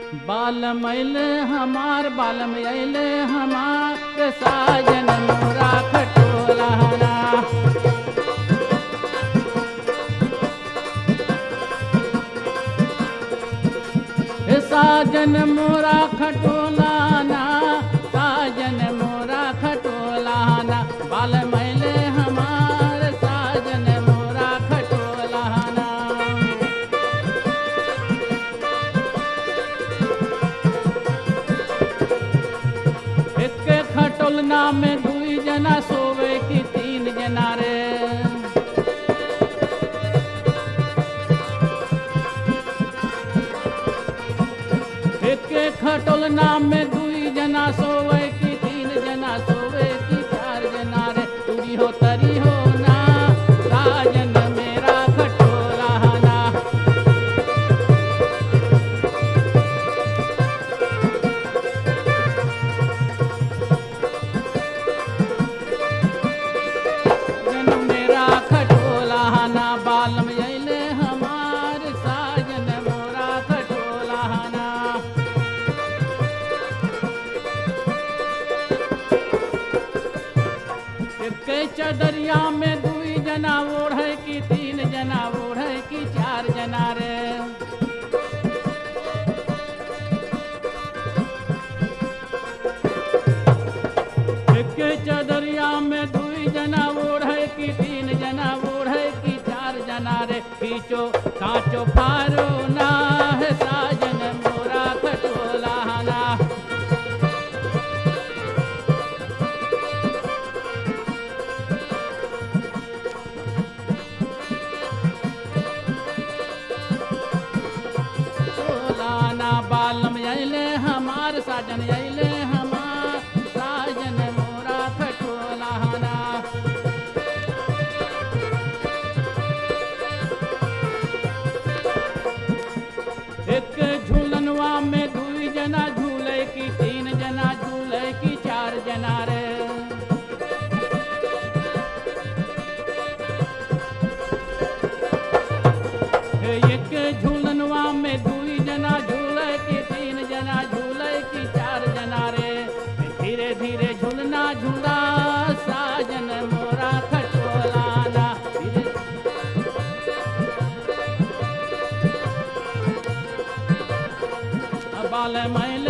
बाल मैल हमार बाल मैल हमार साजन मोरा खटोलाना। साजन मोरा खटोलाना, साजन मोरा खटोलाना, बाल मैल हमार साजन मोरा खटोलाना। एक खटोलना में दुई जना सोवे की तीन जना रे। एक खटोलना में दुई जना सोवे की तीन जना सोवे की चार जना रे। तुरी हो तरी हो ना साजन मेरा खटोलाना। मेरा खटोलाना बाल में अइले हमार साजन मोरा खटोलाना। एक चदरिया में दुई जना ओढ़े की तीन जना ओढ़े की चार जना रे। एक चदरिया में दुई जना ओढ़े की तीन जना ओढ़े की चार जना रे। खींचो कांचो फारो ना है साजन मोरा खटोलाना। बालम अइले हमार साजन अइले हमार साजन मोरा खटोलाना। एक झूलनवा में दुई जना झूले की तीन जना झूले की चार जना रे। एक झूलनवा में दुई जना झूले की तीन जना झूले की चार जना रे। धीरे धीरे झूलना झूला साजन मोरा खटोलाना। बाल मैल